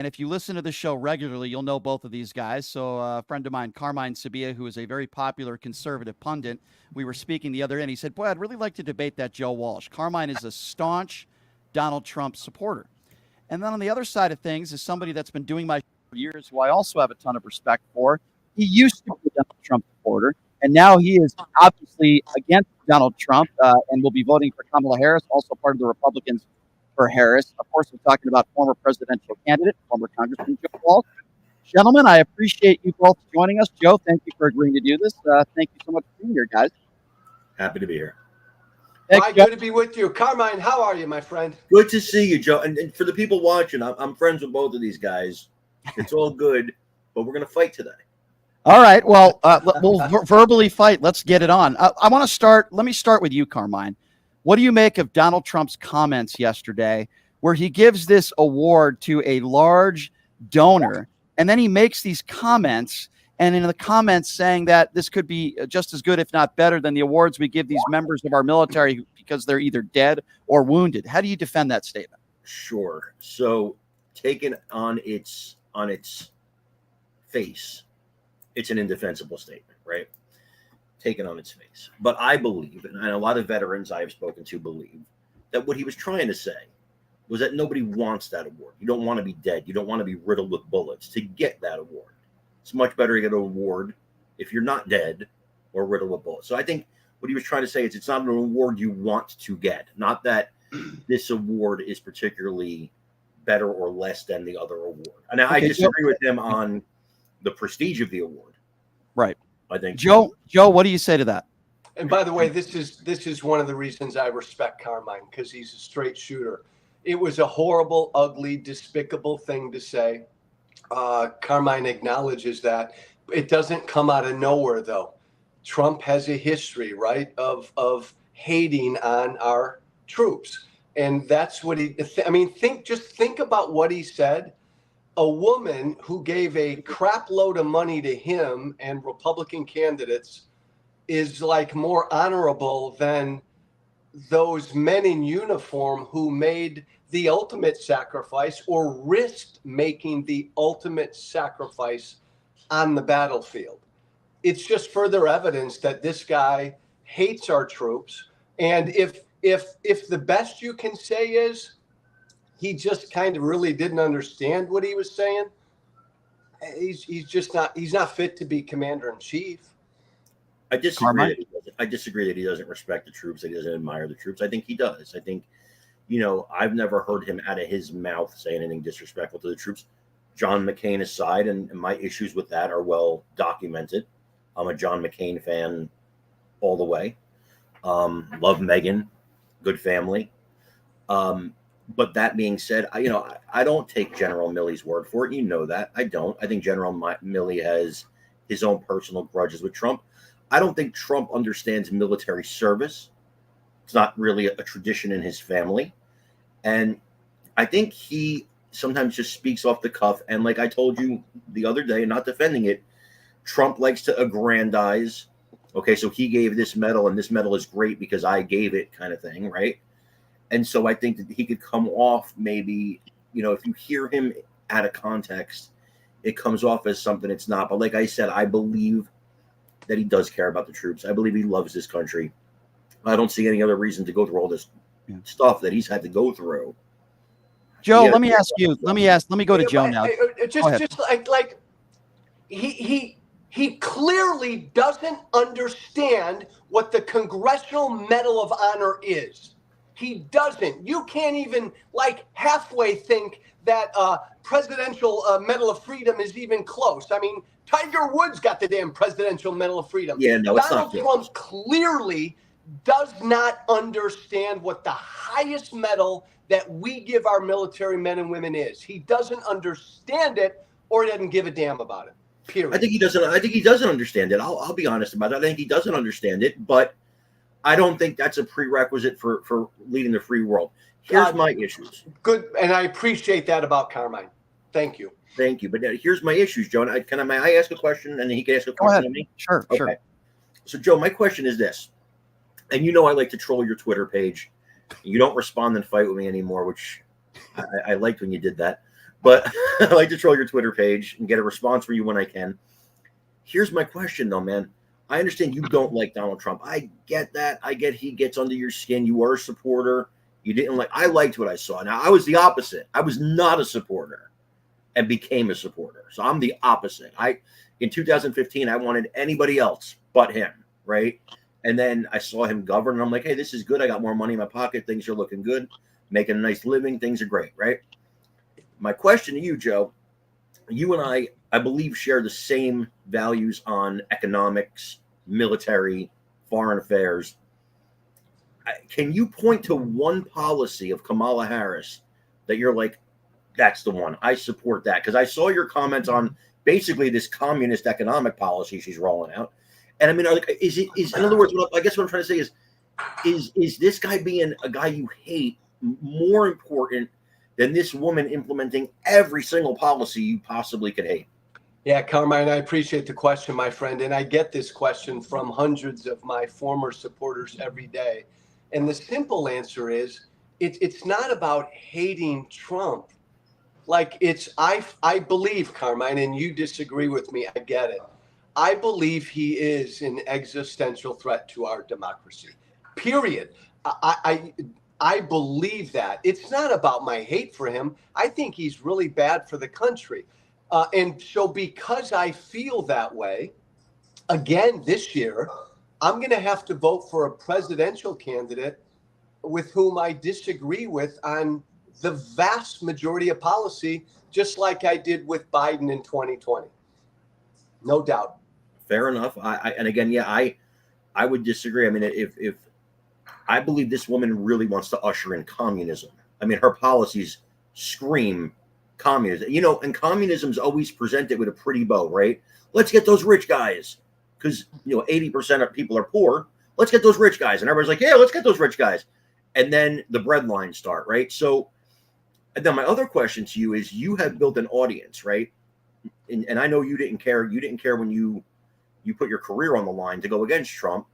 And if you listen to the show regularly, you'll know both of these guys. So a friend of mine, Carmine Sabia, who is a very popular conservative pundit, we were speaking the other day, and he said, boy, I'd really like to debate that Joe Walsh. Carmine is a staunch Donald Trump supporter. And then on the other side of things is somebody that's been doing my show for years, who I also have a ton of respect for. He used to be a Donald Trump supporter, and now he is obviously against Donald Trump and will be voting for Kamala Harris, also part of the Republicans for Harris. Of course, we're talking about former presidential candidate, former Congressman Joe Walsh. Gentlemen, I appreciate you both joining us. Joe, thank you for agreeing to do this. Thank you so much for being here, guys. Happy to be here. Hi, good to be with you. Carmine, how are you, my friend? Good to see you, Joe. And for the people watching, I'm friends with both of these guys. It's all good, but we're going to fight today. All right. Well, we'll verbally fight. Let's get it on. Let me start with you, Carmine. What do you make of Donald Trump's comments yesterday where he gives this award to a large donor, and then he makes these comments, and in the comments saying that this could be just as good, if not better, than the awards we give these members of our military because they're either dead or wounded? How do you defend that statement? Sure. So taken on its face, it's an indefensible statement, right? Taken on its face. But I believe, and a lot of veterans I have spoken to believe, that what he was trying to say was that nobody wants that award. You don't want to be dead. You don't want to be riddled with bullets to get that award. It's much better to get an award if you're not dead or riddled with bullets. So I think what he was trying to say is it's not an award you want to get. Not that this award is particularly better or less than the other award. And I disagree with him on the prestige of the award. Right. I think Joe, what do you say to that? And by the way, this is one of the reasons I respect Carmine, because he's a straight shooter. It was a horrible, ugly, despicable thing to say. Carmine acknowledges that. It doesn't come out of nowhere, though. Trump has a history, right, of hating on our troops. And that's what think about what he said. A woman who gave a crap load of money to him and Republican candidates is like more honorable than those men in uniform who made the ultimate sacrifice or risked making the ultimate sacrifice on the battlefield. It's just further evidence that this guy hates our troops. And if the best you can say is he just kind of really didn't understand what he was saying, he's not fit to be commander in chief. I disagree that he doesn't respect the troops, that he doesn't admire the troops. I think he does. I think, I've never heard him out of his mouth say anything disrespectful to the troops. John McCain aside, and my issues with that are well documented. I'm a John McCain fan all the way. Love Meghan, good family. But that being said, I don't take General Milley's word for it. You know that. I don't. I think General Milley has his own personal grudges with Trump. I don't think Trump understands military service. It's not really a tradition in his family. And I think he sometimes just speaks off the cuff. And like I told you the other day, not defending it, Trump likes to aggrandize. Okay, so he gave this medal, and this medal is great because I gave it, kind of thing, right? And so I think that he could come off maybe, if you hear him out of context, it comes off as something it's not. But like I said, I believe that he does care about the troops. I believe he loves this country. I don't see any other reason to go through all this stuff that he's had to go through. Joe, let me go to Joe now. Just like he clearly doesn't understand what the Congressional Medal of Honor is. He doesn't. You can't even halfway think that Presidential Medal of Freedom is even close. I mean, Tiger Woods got the damn Presidential Medal of Freedom. Yeah, no, it's Donald not Trump clearly does not understand what the highest medal that we give our military men and women is. He doesn't understand it, or he doesn't give a damn about it. Period. I think he doesn't understand it. I'll be honest about that. I think he doesn't understand it, but I don't think that's a prerequisite for leading the free world. Here's my issues. Good, and I appreciate that about Carmine. Thank you. Thank you. But here's my issues, Joe. May I ask a question, and then he can ask a question of me? Sure, okay. Sure. So, Joe, my question is this, and I like to troll your Twitter page. You don't respond and fight with me anymore, which I liked when you did that. But I like to troll your Twitter page and get a response from you when I can. Here's my question, though, man. I understand you don't like Donald Trump. I get that. I get he gets under your skin. You are a supporter. You didn't like. I liked what I saw. Now, I was the opposite. I was not a supporter and became a supporter. So I'm the opposite. In 2015, I wanted anybody else but him, right? And then I saw him govern, and I'm like, hey, this is good. I got more money in my pocket. Things are looking good. Making a nice living. Things are great, right? My question to you, Joe, you and I believe, share the same values on economics, military, foreign affairs. Can you point to one policy of Kamala Harris that you're like, that's the one, I support that? Because I saw your comments on basically this communist economic policy she's rolling out. And I mean, is in other words, I guess what I'm trying to say is this guy being a guy you hate more important than this woman implementing every single policy you possibly could hate? Yeah, Carmine, I appreciate the question, my friend. And I get this question from hundreds of my former supporters every day. And the simple answer is it's not about hating Trump. Like I believe, Carmine, and you disagree with me, I get it. I believe he is an existential threat to our democracy, period. I believe that. It's not about my hate for him. I think he's really bad for the country. And so because I feel that way, again, this year, I'm going to have to vote for a presidential candidate with whom I disagree with on the vast majority of policy, just like I did with Biden in 2020. No doubt. Fair enough. And again, yeah, I would disagree. I mean, if I believe this woman really wants to usher in communism. I mean, her policies scream communism, and communism's always presented with a pretty bow, right? Let's get those rich guys because, 80% of people are poor. Let's get those rich guys. And everybody's like, yeah, let's get those rich guys. And then the bread lines start, right? So then my other question to you is, you have built an audience, right? And I know you didn't care. You didn't care when you put your career on the line to go against Trump.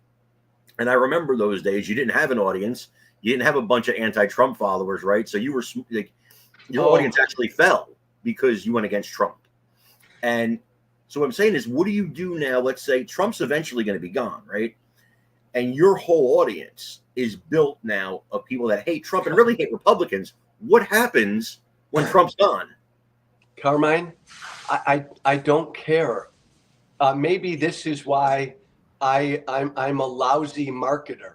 And I remember those days. You didn't have an audience. You didn't have a bunch of anti-Trump followers, right? So you were like, your audience actually fell because you went against Trump. And so what I'm saying is, what do you do now? Let's say Trump's eventually going to be gone, right? And your whole audience is built now of people that hate Trump and really hate Republicans. What happens when Trump's gone? Carmine, I don't care. Maybe this is why I'm a lousy marketer.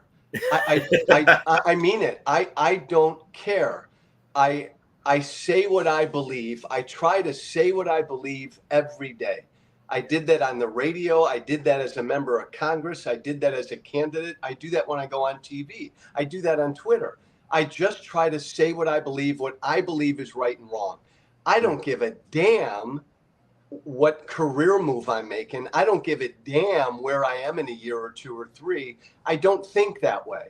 I mean it. I don't care. I say what I believe. I try to say what I believe every day. I did that on the radio. I did that as a member of Congress. I did that as a candidate. I do that when I go on TV. I do that on Twitter. I just try to say what I believe is right and wrong. I don't give a damn what career move I'm making. I don't give a damn where I am in a year or two or three. I don't think that way.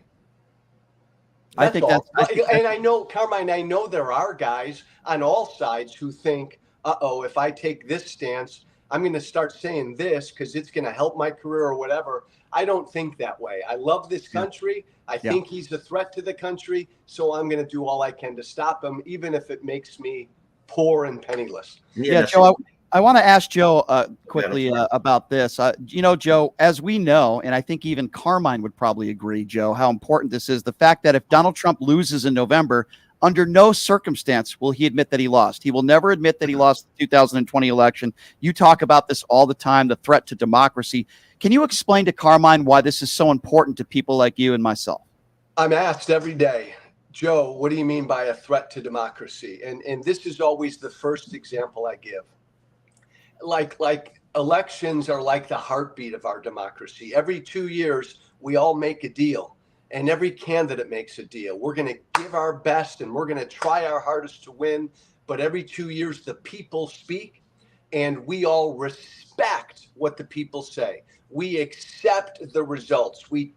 That's and I know, Carmine, I know there are guys on all sides who think, if I take this stance, I'm going to start saying this because it's going to help my career or whatever. I don't think that way. I love this country. I think he's a threat to the country. So I'm going to do all I can to stop him, even if it makes me poor and penniless. Yeah, Joe, I want to ask Joe quickly about this. Joe, as we know, and I think even Carmine would probably agree, Joe, how important this is. The fact that if Donald Trump loses in November, under no circumstance will he admit that he lost. He will never admit that he lost the 2020 election. You talk about this all the time, the threat to democracy. Can you explain to Carmine why this is so important to people like you and myself? I'm asked every day, Joe, what do you mean by a threat to democracy? And this is always the first example I give. Like elections are like the heartbeat of our democracy. Every 2 years, we all make a deal. And every candidate makes a deal. We're going to give our best and we're going to try our hardest to win. But every 2 years, the people speak and we all respect what the people say. We accept the results. We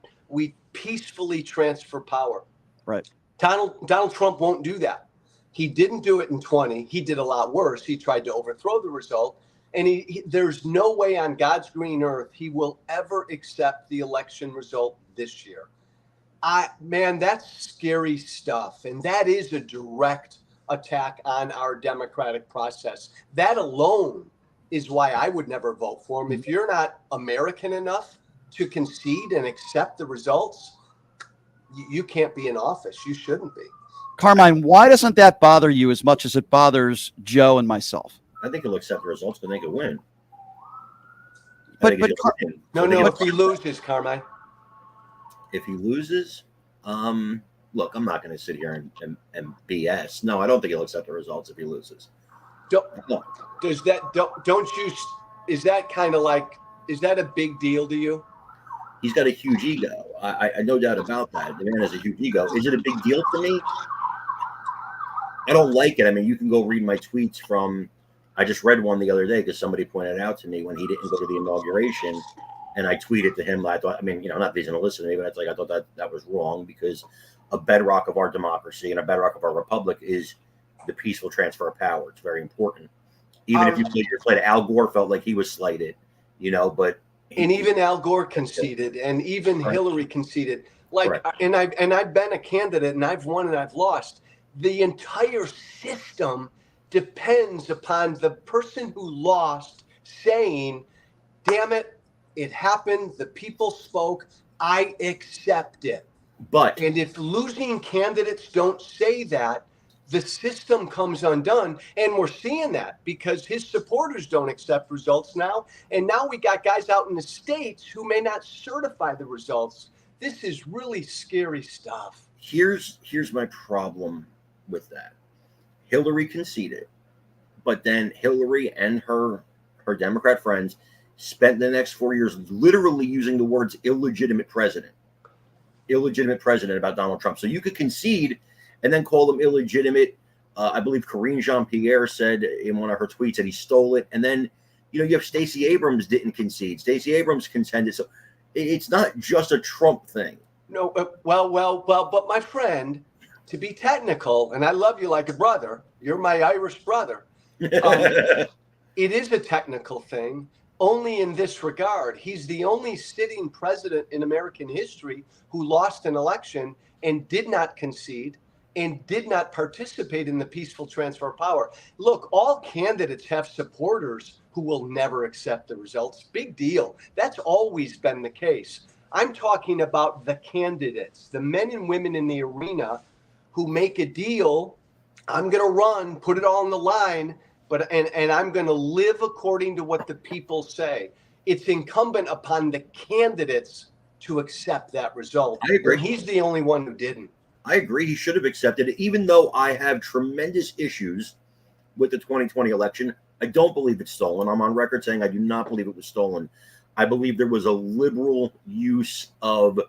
peacefully transfer power. Right. Donald Trump won't do that. He didn't do it in 20. He did a lot worse. He tried to overthrow the result. And there's no way on God's green earth he will ever accept the election result this year. Man, that's scary stuff. And that is a direct attack on our democratic process. That alone is why I would never vote for him. If you're not American enough to concede and accept the results, you can't be in office. You shouldn't be. Carmine, why doesn't that bother you as much as it bothers Joe and myself? I think he'll accept the results, but they could win. But No, if he loses, Carmine. If he loses, look, I'm not going to sit here and BS. No, I don't think he'll accept the results if he loses. No. Is that kind of like, is that a big deal to you? He's got a huge ego. I no doubt about that. The man has a huge ego. Is it a big deal to me? I don't like it. I mean, you can go read my tweets from, I just read one the other day because somebody pointed out to me when he didn't go to the inauguration, and I tweeted to him. I thought, I mean, not that he's going to listen to me, but it's like, I thought that was wrong, because a bedrock of our democracy and a bedrock of our republic is the peaceful transfer of power. It's very important. Even if you believe you're slighted, Al Gore felt like he was slighted, but. And even Al Gore conceded, and even Hillary conceded. And I've been a candidate, and I've won and I've lost. The entire system depends upon the person who lost saying, damn it, it happened, the people spoke, I accept it. And if losing candidates don't say that, the system comes undone. And we're seeing that because his supporters don't accept results now. And now we got guys out in the states who may not certify the results. This is really scary stuff. Here's my problem with that. Hillary conceded, but then Hillary and her Democrat friends spent the next 4 years literally using the words illegitimate president about Donald Trump. So you could concede and then call them illegitimate. I believe Karine Jean-Pierre said in one of her tweets that he stole it. And then, you have Stacey Abrams didn't concede. Stacey Abrams contended. So it's not just a Trump thing. No, but my friend, to be technical, and I love you like a brother, you're my Irish brother. It is a technical thing, only in this regard. He's the only sitting president in American history who lost an election and did not concede and did not participate in the peaceful transfer of power. Look, all candidates have supporters who will never accept the results. Big deal. That's always been the case. I'm talking about the candidates, the men and women in the arena who make a deal. I'm going to run, put it all on the line, and I'm going to live according to what the people say. It's incumbent upon the candidates to accept that result. I agree. And he's the only one who didn't. I agree. He should have accepted it, even though I have tremendous issues with the 2020 election. I don't believe it's stolen. I'm on record saying I do not believe it was stolen. I believe there was a liberal use of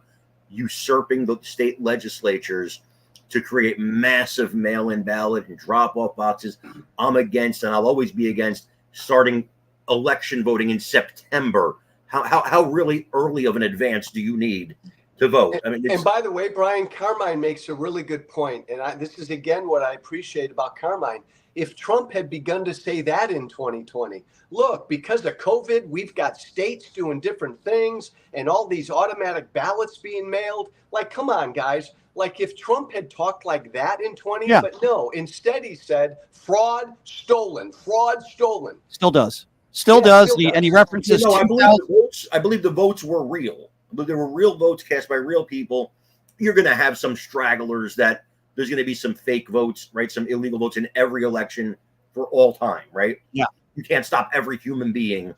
usurping the state legislatures to create massive mail-in ballot and drop-off boxes. I'm against, and I'll always be against, starting election voting in September. How really early of an advance do you need to vote? I mean, and by the way, Brian, Carmine makes a really good point. And this is, again, what I appreciate about Carmine. If Trump had begun to say that in 2020, look, because of COVID, we've got states doing different things and all these automatic ballots being mailed. Like, come on, guys. Like, if Trump had talked like that in 20, but no, instead he said fraud, stolen, fraud, stolen. Still does. Still does. And he references I believe the votes were real. But there were real votes cast by real people. You're going to have some stragglers that there's going to be some fake votes, right? Some illegal votes in every election for all time, right? Yeah. You can't stop every human being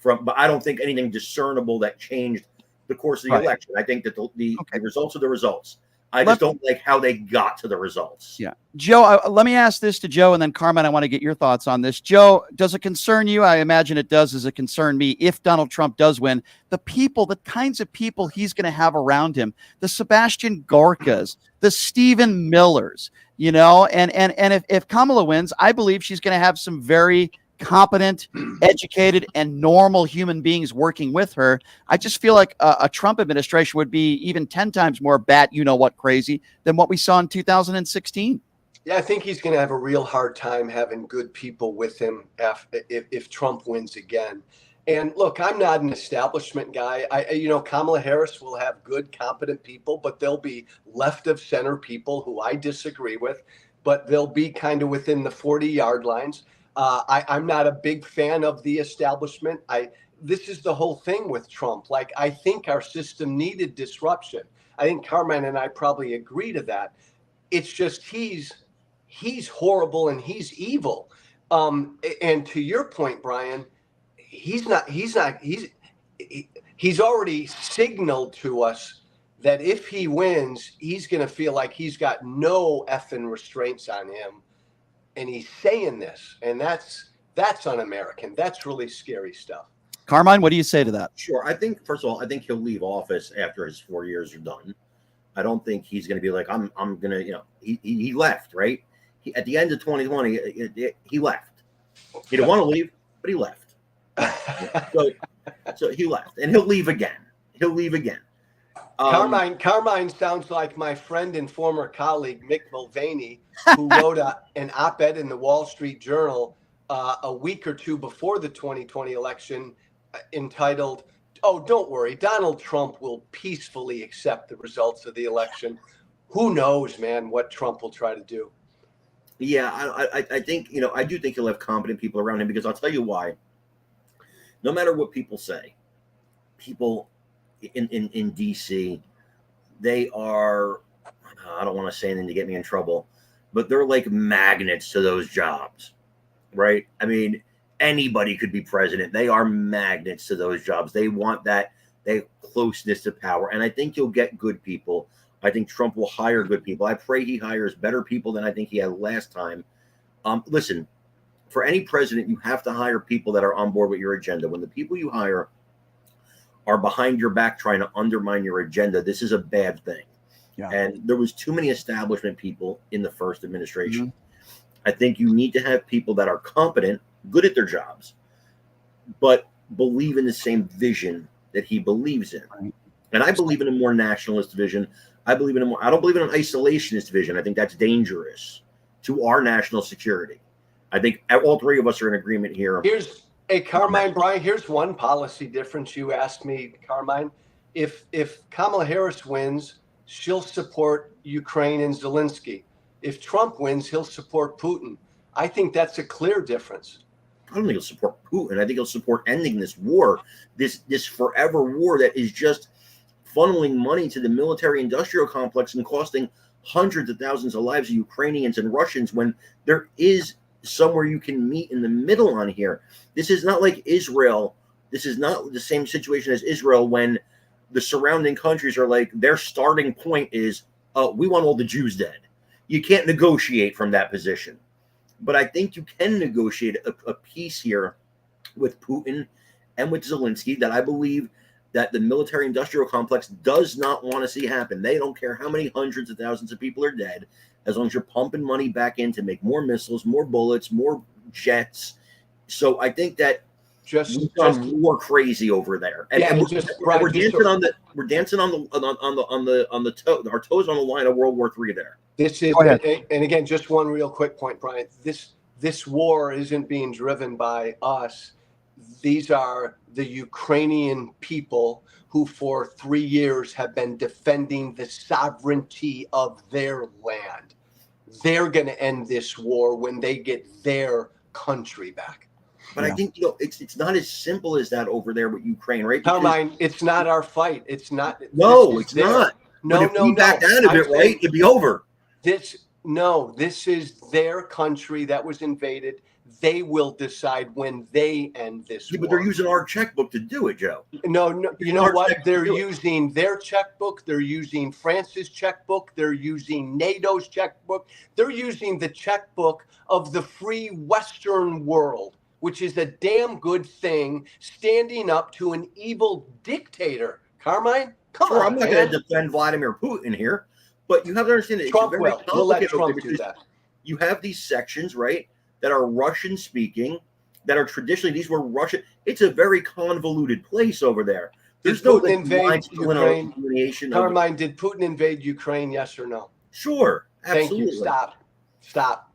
but I don't think anything discernible that changed the course of the election. I think that the results are the results. I just don't like how they got to the results. Yeah. Joe, let me ask this to Joe, and then Carmine, I want to get your thoughts on this. Joe, does it concern you? I imagine it does. Does it concern me if Donald Trump does win? The kinds of people he's going to have around him, the Sebastian Gorkas, the Stephen Millers, and if Kamala wins, I believe she's going to have some very competent, educated, and normal human beings working with her. I just feel like a Trump administration would be even 10 times more crazy than what we saw in 2016. Yeah, I think he's going to have a real hard time having good people with him if Trump wins again. And look, I'm not an establishment guy. Kamala Harris will have good, competent people, but there'll be left of center people who I disagree with. but they'll be kind of within the 40-yard lines. I'm not a big fan of the establishment. This is the whole thing with Trump. Like, I think our system needed disruption. I think Carmine and I probably agree to that. It's just he's horrible and he's evil. And to your point, Brian, he's already signaled to us that if he wins, he's going to feel like he's got no effing restraints on him. And he's saying this, and that's un-American. That's really scary stuff. Carmine, what do you say to that? Sure. I think, first of all, I think he'll leave office after his 4 years are done. I don't think he's going to be like, I'm going to, he left, right? At the end of 2020, he left. He didn't want to leave, but he left. So he left, and he'll leave again. Carmine sounds like my friend and former colleague, Mick Mulvaney, who wrote an op-ed in the Wall Street Journal a week or two before the 2020 election entitled, "Oh, don't worry, Donald Trump will peacefully accept the results of the election." Who knows, man, what Trump will try to do. Yeah, I think, I do think he'll have competent people around him, because I'll tell you why. No matter what people say, people in D.C., they are, I don't want to say anything to get me in trouble, but they're like magnets to those jobs, right? I mean, anybody could be president. They are magnets to those jobs. They want that closeness to power. And I think you'll get good people. I think Trump will hire good people. I pray he hires better people than I think he had last time. Listen, for any president, you have to hire people that are on board with your agenda. When the people you hire are behind your back trying to undermine your agenda, this is a bad thing. Yeah. And there was too many establishment people in the first administration. Mm-hmm. I think you need to have people that are competent, good at their jobs, but believe in the same vision that he believes in. Right. And I believe in a more nationalist vision. I don't believe in an isolationist vision. I think that's dangerous to our national security. I think all three of us are in agreement here. Carmine, Brian, here's one policy difference you asked me, Carmine. If Kamala Harris wins, she'll support Ukraine and Zelensky. If Trump wins, he'll support Putin. I think that's a clear difference. I don't think he'll support Putin. I think he'll support ending this war, this forever war that is just funneling money to the military-industrial complex and costing hundreds of thousands of lives of Ukrainians and Russians, when there is somewhere you can meet in the middle on here. This is not like Israel. This is not the same situation as Israel, when the surrounding countries are like, their starting point is, we want all the Jews dead. You can't negotiate from that position. But I think you can negotiate a peace here with Putin and with Zelensky that I believe that the military-industrial complex does not want to see happen. They don't care how many hundreds of thousands of people are dead, as long as you're pumping money back in to make more missiles, more bullets, more jets. So I think that we've gone more crazy over there, and we're dancing on the toe. Our toes on the line of World War III there. This is, and again, just one real quick point, Brian. This war isn't being driven by us. These are the Ukrainian people who for 3 years have been defending the sovereignty of their land. They're going to end this war when they get their country back. But I think, it's not as simple as that over there with Ukraine, right? Carmine, it's not our fight. It's not. No, it's not. No, if we backed out of it, right, it'd be over. This is their country that was invaded. They will decide when they end this war. But they're using our checkbook to do it, Joe. No, you know what? They're using their checkbook. They're using France's checkbook. They're using NATO's checkbook. They're using the checkbook of the free Western world, which is a damn good thing, standing up to an evil dictator. Carmine, come on, I'm not going to defend Vladimir Putin here, but you have to understand that Trump will. We'll let Trump do that. You have these sections, right, that are Russian speaking, that are traditionally, these were Russian. It's a very convoluted place over there. There's no invade Ukraine. Carmine, did Putin invade Ukraine? Yes or no? Sure, absolutely. Thank you. Stop.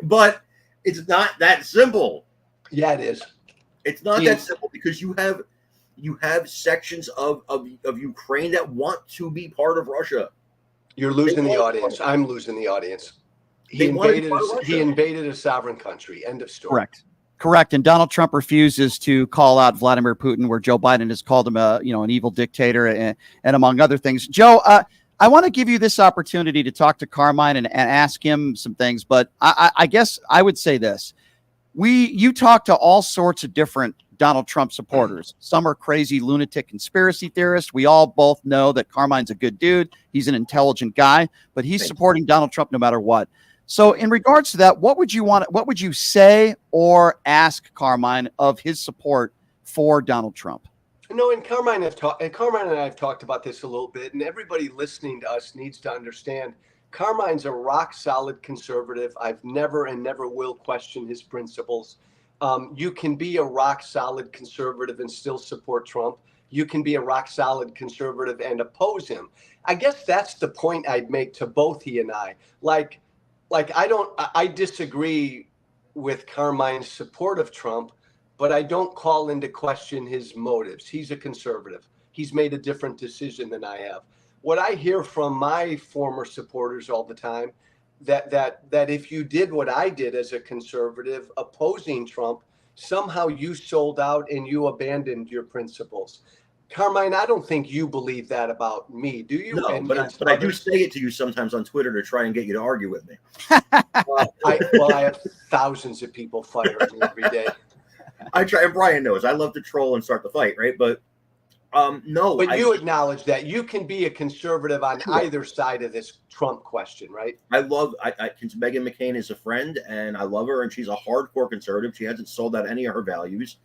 But it's not that simple. Yeah, it is. It's not that simple, because you have sections of Ukraine that want to be part of Russia. You're losing the audience. I'm losing the audience. He wanted to invaded. go to He Russia. invaded a sovereign country. End of story. Correct. And Donald Trump refuses to call out Vladimir Putin, where Joe Biden has called him an evil dictator, and among other things. Joe, I want to give you this opportunity to talk to Carmine and ask him some things, but I guess I would say this. You talk to all sorts of different Donald Trump supporters. Some are crazy lunatic conspiracy theorists. We all both know that Carmine's a good dude. He's an intelligent guy, but he's supporting Donald Trump no matter what. So in regards to that, what would you say or ask Carmine of his support for Donald Trump? No, and Carmine and I have talked about this a little bit, and everybody listening to us needs to understand Carmine's a rock solid conservative. I've never and never will question his principles. You can be a rock solid conservative and still support Trump. You can be a rock solid conservative and oppose him. I guess that's the point I'd make to both he and I. I disagree with Carmine's support of Trump, but I don't call into question his motives. He's a conservative. He's made a different decision than I have. What I hear from my former supporters all the time, that if you did what I did as a conservative opposing Trump, somehow you sold out and you abandoned your principles. Carmine, I don't think you believe that about me, do you? No, but I do say it to you sometimes on Twitter to try and get you to argue with me. I have thousands of people firing me every day. I try, and Brian knows I love to troll and start the fight, right? But no. But you acknowledge that you can be a conservative on either side of this Trump question, right? Meghan McCain is a friend, and I love her, and she's a hardcore conservative. She hasn't sold out any of her values,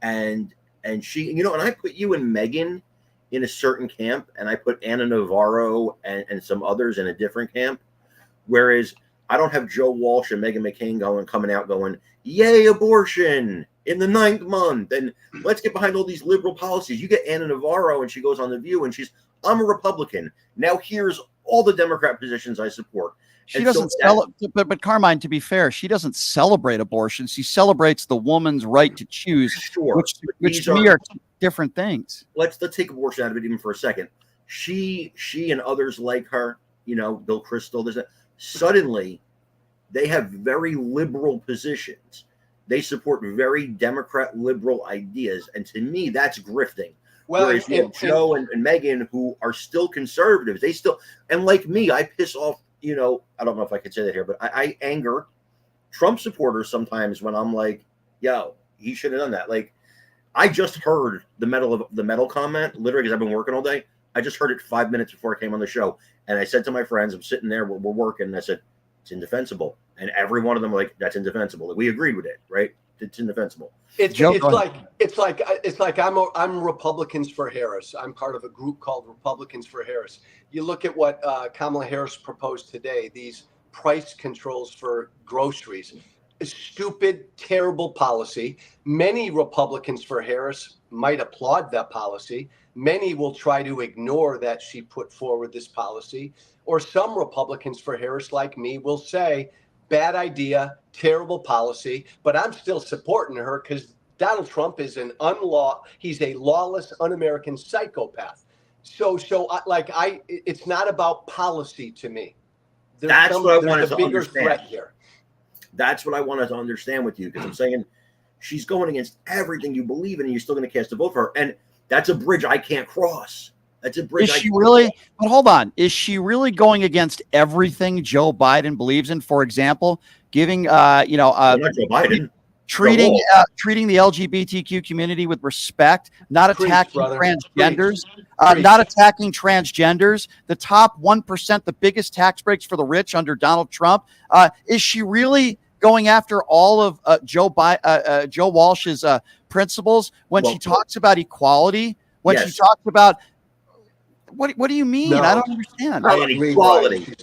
and she, and I put you and Meghan in a certain camp, and I put Anna Navarro and some others in a different camp. Whereas I don't have Joe Walsh and Meghan McCain coming out going, "Yay, abortion in the 9th month," and let's get behind all these liberal policies. You get Anna Navarro, and she goes on The View, and I'm a Republican. Now here's all the Democrat positions I support. She doesn't but Carmine, to be fair, she doesn't celebrate abortion. She celebrates the woman's right to choose, which to me are different things. Let's take abortion out of it even for a second. She and others like her, Bill Kristol, suddenly they have very liberal positions. They support very Democrat liberal ideas. And to me, that's grifting. Well, whereas you have Joe and Meghan, who are still conservatives, and like me, I piss off, I don't know if I could say that here, but I anger Trump supporters sometimes when I'm like, yo, he should have done that. Like, I just heard the metal comment, literally, because I've been working all day. I just heard it 5 minutes before I came on the show. And I said to my friends, I'm sitting there, we're working, and I said, it's indefensible. And every one of them were like, that's indefensible. We agreed with it, right? It's indefensible. It's like I'm Republicans for Harris. I'm part of a group called Republicans for Harris. You look at what Kamala Harris proposed today, these price controls for groceries. A stupid, terrible policy. Many Republicans for Harris might applaud that policy. Many will try to ignore that she put forward this policy. Or some Republicans for Harris, like me, will say, bad idea, terrible policy, but I'm still supporting her because Donald Trump is he's a lawless, un-American psychopath. So it's not about policy to me. That's what I wanted to bigger understand. Threat here. That's what I wanted to understand with you, because I'm saying she's going against everything you believe in, and you're still going to cast a vote for her. And that's a bridge I can't cross. That's a bridge. Is she really? But hold on. Is she really going against everything Joe Biden believes in? For example, giving not Joe Biden. Treating the LGBTQ community with respect, not attacking transgenders, the top 1%, the biggest tax breaks for the rich under Donald Trump. Is she really going after all of Joe Walsh's principles when she talks about equality? When she talks about what do you mean? No, I don't understand. Not on equality.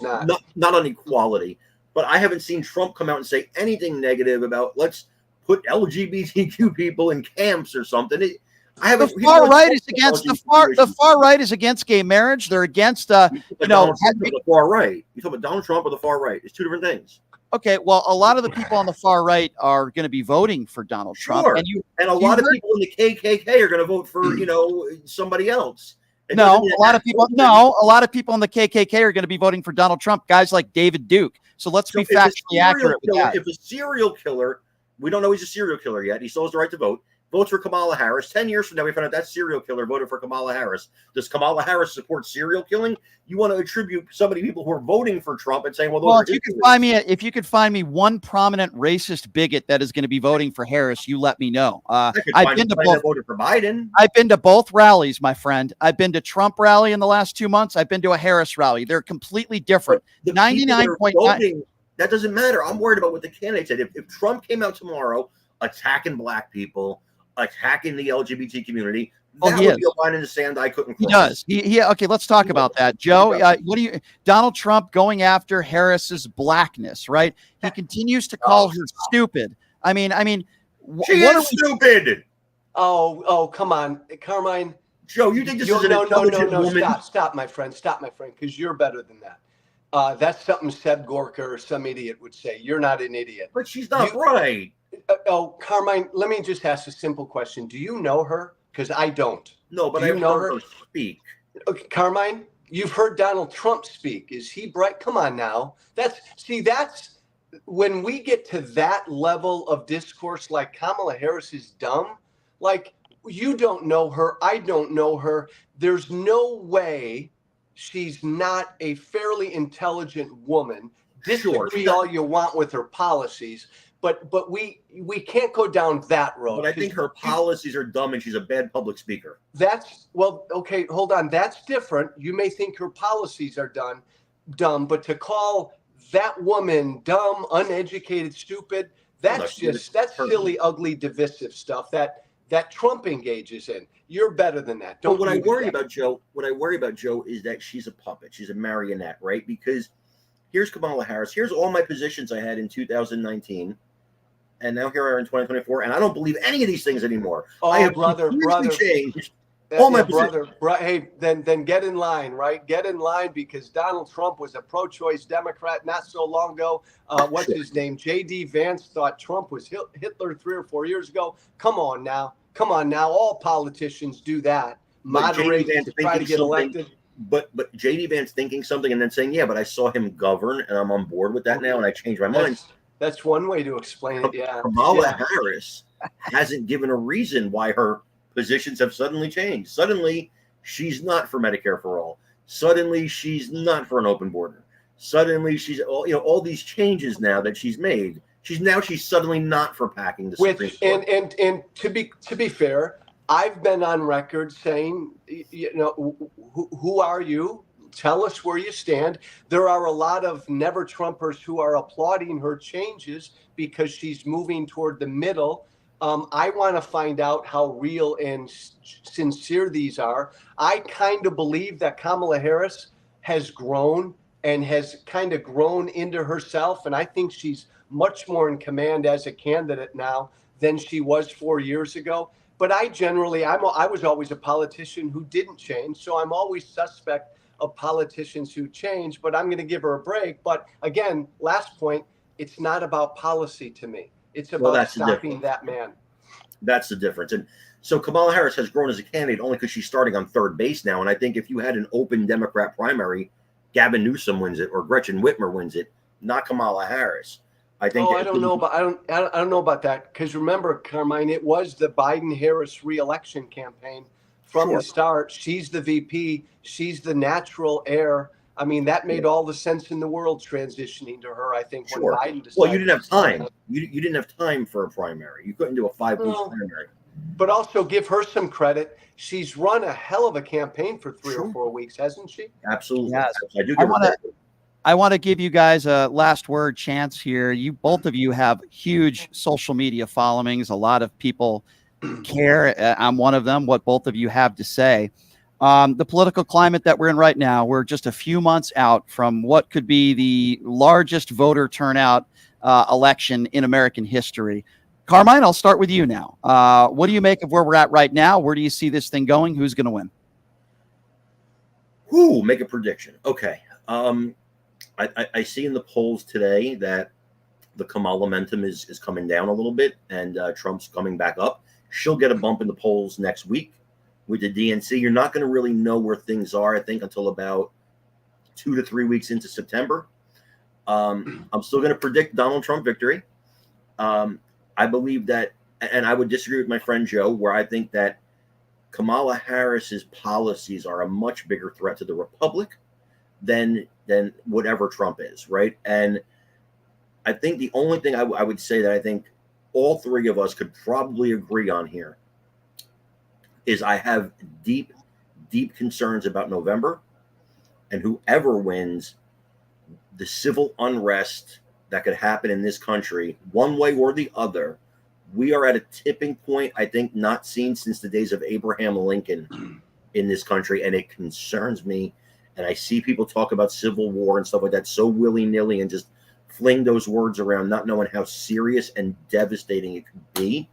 Not on equality. But I haven't seen Trump come out and say anything negative about let's put LGBTQ people in camps or something. The far right is against gay marriage. They're against the far right. You talk about Donald Trump or the far right. It's two different things. Okay, well, a lot of the people on the far right are going to be voting for Donald Trump, and a lot of people in the KKK are going to vote for somebody else. A lot of people in the KKK are going to be voting for Donald Trump. Guys like David Duke. So let's So be factually accurate with that. If a serial killer, we don't know he's a serial killer yet. He still has the right to vote. Votes for Kamala Harris. 10 years from now, we find out that serial killer voted for Kamala Harris. Does Kamala Harris support serial killing? You want to attribute so many people who are voting for Trump and saying, well, if you could find me one prominent racist bigot that is going to be voting for Harris, you let me know. I've been to both. Voted for Biden. I've been to both rallies, my friend. I've been to Trump rally in the last 2 months. I've been to a Harris rally. They're completely different. 99.9. That doesn't matter. I'm worried about what the candidate said. If Trump came out tomorrow attacking black people, attacking the LGBT community, that would be a line in the sand I couldn't cross. He does. Okay, let's talk about that. Joe, what do you Donald Trump going after Harris's blackness, right? He continues to call her stupid. I mean, she is stupid. Oh, come on, Carmine. Joe, you think this is an intelligent woman? Stop, my friend, because you're better than that. That's something Seb Gorka or some idiot would say. You're not an idiot. But she's not right. Carmine, let me just ask a simple question. Do you know her? Because I don't. No, but I know her speak. Okay, Carmine, you've heard Donald Trump speak. Is he bright? Come on now. That's when we get to that level of discourse, like Kamala Harris is dumb. Like, you don't know her. I don't know her. There's no way she's not a fairly intelligent woman. Disagree all you want with her policies. But we can't go down that road. But I think her policies are dumb and she's a bad public speaker. Okay, hold on. That's different. You may think her policies are dumb, but to call that woman dumb, uneducated, stupid, that's silly, ugly, divisive stuff that Trump engages in. You're better than that. But what I worry about Joe is that she's a puppet. She's a marionette, right? Because here's Kamala Harris. Here's all my positions I had in 2019. And now here I are in 2024, and I don't believe any of these things anymore. Oh, I have brother, changed all my brother. Hey, then get in line, right? Get in line, because Donald Trump was a pro-choice Democrat not so long ago. What's his name? J.D. Vance thought Trump was Hitler 3 or 4 years ago. Come on now. All politicians do that. Moderate to try to get elected. But J.D. Vance thinking something and then saying, yeah, but I saw him govern, and I'm on board with that now, and I changed my mind. That's one way to explain it, yeah. Kamala Harris hasn't given a reason why her positions have suddenly changed. Suddenly, she's not for Medicare for all. Suddenly, she's not for an open border. Suddenly, she's all these changes now that she's made. She's suddenly not for packing the Supreme Court. And to be fair, I've been on record saying, who are you? Tell us where you stand. There are a lot of never Trumpers who are applauding her changes because she's moving toward the middle. I want to find out how real and sincere these are. I kind of believe that Kamala Harris has grown and has kind of grown into herself. And I think she's much more in command as a candidate now than she was 4 years ago. But I was always a politician who didn't change. So I'm always suspect of politicians who change, but I'm going to give her a break. But again, last point, it's not about policy to me. It's about stopping that man. That's the difference. And so Kamala Harris has grown as a candidate only because she's starting on third base now. And I think if you had an open Democrat primary, Gavin Newsom wins it or Gretchen Whitmer wins it, not Kamala Harris. I think. I don't know about that, because remember, Carmine, it was the Biden-Harris re-election campaign. From the start, she's the VP. She's the natural heir. I mean, that made all the sense in the world transitioning to her, I think, when Biden decided. Well, you didn't have time. You didn't have time for a primary. You couldn't do a 5-booth primary. But also give her some credit. She's run a hell of a campaign for 3 or 4 weeks, hasn't she? Absolutely. Yes. I do give her credit. I want to give you guys a last word chance here. Both of you have huge social media followings. A lot of people care. I'm one of them. What both of you have to say. The political climate that we're in right now, we're just a few months out from what could be the largest voter turnout election in American history. Carmine, I'll start with you now. What do you make of where we're at right now? Where do you see this thing going? Who's going to win? Make a prediction. Okay. I see in the polls today that the Kamala momentum is coming down a little bit, and Trump's coming back up. She'll get a bump in the polls next week with the DNC. You're not going to really know where things are, I think, until about 2 to 3 weeks into September. I'm still going to predict Donald Trump victory. I believe that, and I would disagree with my friend Joe, where I think that Kamala Harris's policies are a much bigger threat to the Republic than whatever Trump is, right? And I think the only thing I would say that I think all three of us could probably agree on here is I have deep concerns about November, and whoever wins, the civil unrest that could happen in this country, one way or the other. We are at a tipping point, I think, not seen since the days of Abraham Lincoln in this country, and it concerns me. And I see people talk about civil war and stuff like that so willy-nilly and just fling those words around, not knowing how serious and devastating it could be.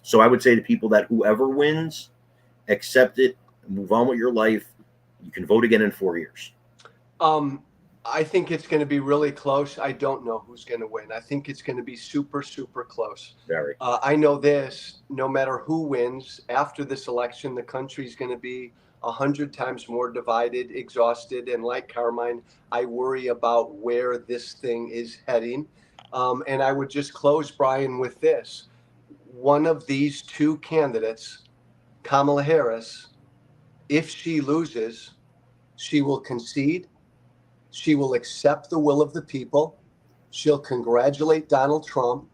So I would say to people that whoever wins, accept it, move on with your life. You can vote again in 4 years. I think it's going to be really close. I don't know who's going to win. I think it's going to be super, super close. Very. I know this, no matter who wins, after this election, the country's going to be 100 times more divided, exhausted. And like Carmine, I worry about where this thing is heading. And I would just close, Brian, with this. One of these two candidates, Kamala Harris, if she loses, she will concede. She will accept the will of the people. She'll congratulate Donald Trump,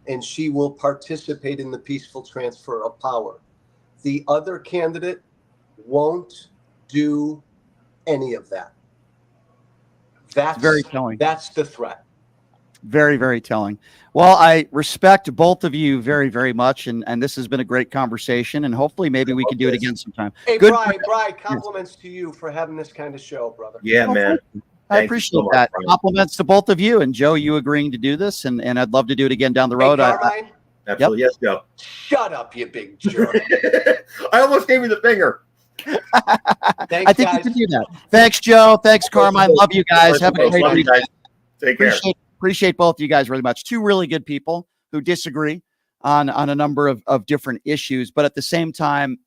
and she will participate in the peaceful transfer of power. The other candidate won't do any of that. That's very telling. That's the threat. Very, very telling. Well, I respect both of you very, very much, and this has been a great conversation, and hopefully maybe we can do it again sometime. Hey, Good. Brian, compliments to you for having this kind of show, brother. Yeah, man. I appreciate that. Compliments to both of you, and Joe, you agreeing to do this, and I'd love to do it again down the road. Hey, Carmine? Absolutely. Yep. Yes, Joe. Shut up, you big jerk. I almost gave you the finger. Thanks, I think guys. you can do that. Thanks, Joe. Thanks, Carmine. Love you guys. Have a great week. Take care. Appreciate both of you guys really much. Two really good people who disagree on a number of different issues, but at the same time,